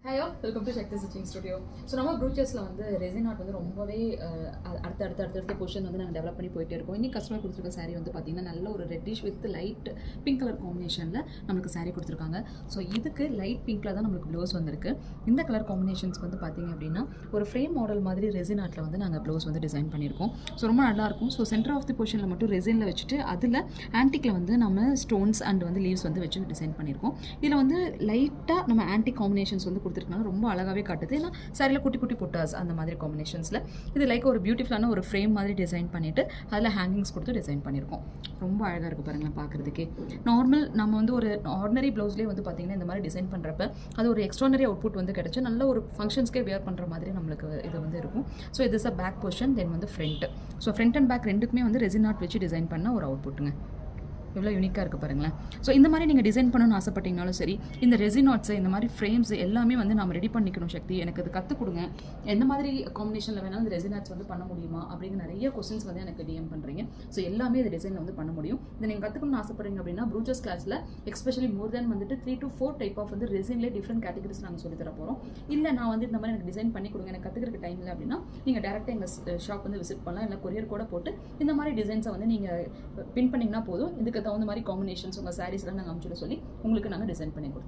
Hello welcome to Shakti stitching studio. So நம்ம ப்ரூச்சர்ஸில் வந்து ரெசின் ஆர்ட் வந்து ரொம்பவே அடுத்த பொசிஷன் வந்து நாங்கள் டெவலப் பண்ணி போயிட்டே இருக்கோம். இன்னைக்கு கஸ்டமர் கொடுத்துருக்க சாரீ வந்து பார்த்திங்கன்னா நல்ல ஒரு reddish with light pink colour காம்பினேஷனில் நம்மளுக்கு சாரீ கொடுத்துருக்காங்க. ஸோ இதுக்கு லைட் பிங்க்கில் தான் நம்மளுக்கு ப்ளவுஸ் வந்திருக்கு. இந்த கலர் காம்பினேஷன்ஸ்க்கு வந்து பார்த்திங்க அப்படின்னா ஒரு ஃப்ரேம் மாடல் மாதிரி ரெசின் ஆர்ட்டில் வந்து நாங்கள் ப்ளவுஸ் வந்து டிசைன் பண்ணியிருக்கோம். ஸோ ரொம்ப நல்லாயிருக்கும். ஸோ சென்டர் ஆஃப் தி பொசிஷனில் மட்டும் ரெசினில் வச்சுட்டு அதில் ஆன்டிக்கில் வந்து நம்ம ஸ்டோன்ஸ் அண்ட் வந்து லீவ்ஸ் வந்து வச்சு டிசைன் பண்ணியிருக்கோம். இதில் வந்து லைட்டாக நம்ம ஆன்டிக் காம்பினேஷன்ஸ் வந்து கொடுத்துருக்கனால ரொம்ப அழகாகவே காட்டுது. ஏன்னா சாரியில் குட்டி குட்டி புட்டாஸ் அந்த மாதிரி காம்பினேஷன்ஸில் இது லைக் ஒரு பியூட்டிஃபுல்லான ஒரு ஃப்ரேம் மாதிரி டிசைன் பண்ணிவிட்டு அதில் ஹேங்கிங்ஸ் கொடுத்து டிசைன் பண்ணியிருக்கோம். ரொம்ப அழகாக இருக்குது பாருங்களேன் பார்க்குறதுக்கே. நார்மல் நம்ம வந்து ஒரு ஆர்டினரி ப்ளவுஸ்லேயே வந்து பார்த்திங்கன்னா இந்த மாதிரி டிசைன் பண்ணுறப்ப அது ஒரு எக்ஸ்ட்ரானரி அவுட்புட் வந்து கிடச்சி நல்ல ஒரு ஃபங்க்ஷன்ஸ்க்கே வியர் பண்ணுற மாதிரி நம்மளுக்கு இது வந்து இருக்கும். ஸோ இது is a back position, then வந்து front. So front and back ரெண்டுக்குமே வந்து ரெசின் ஆர்ட் வச்சு டிசைன் பண்ண ஒரு அவுட்புட்டுங்க. எவ்வளோ யூனிக்காக இருக்குது பாருங்களேன். ஸோ இந்த மாதிரி நீங்கள் டிசைன் பண்ணணும்னு ஆசைப்பட்டீங்கனாலும் சரி, இந்த ரெசின் ஆர்ட்ஸு இந்த மாதிரி ஃப்ரேம்ஸ் எல்லாமே வந்து நம்ம ரெடி பண்ணிக்கணும். சக்தி எனக்கு அது கற்றுக் கொடுங்க, எந்த மாதிரி காம்பினேஷனில் வேணாலும் இந்த ரெசின் ஆர்ட்ஸ் வந்து பண்ண முடியுமா அப்படிங்கிற நிறைய கொஸ்டின்ஸ் வந்து எனக்கு டிஎம் பண்ணுறீங்க. ஸோ எல்லாமே இது டிசைனில் வந்து பண்ண முடியும். இதை நீங்கள் கற்றுக்கணும்னு ஆசைப்படுறீங்க அப்படின்னா ப்ரூச்சர்ஸ் கிளாஸில் எஸ்பெஷலி மோர் தென் வந்துட்டு 3 to 4 டைப் ஆஃப் வந்து ரெசின்லேயே டிஃப்ரெண்ட் கேட்டகரிஸ் நாங்கள் சொல்லி தர போகிறோம். இல்லை நான் வந்து இந்த மாதிரி எனக்கு டிசைன் பண்ணி கொடுங்க, எனக்கு கற்றுக்கிறதுக்கு டைம் இல்லை அப்படின்னா நீங்கள் டேரெக்டாக எங்கள் ஷாப் வந்து விசிட் பண்ணலாம். இல்லை கொரியர் கூட போட்டு இந்த மாதிரி டிசைன்ஸை வந்து நீங்கள் பின் பண்ணிங்கன்னா போதும். இதுக்கு தகுந்த மாதிரி காம்பினேஷன் உங்கள் சாரீஸ்லாம் நாங்கள் அனுப்பிச்சுட சொல்லி உங்களுக்கு நாங்கள் டிசைன் பண்ணி கொடுத்துருவோம்.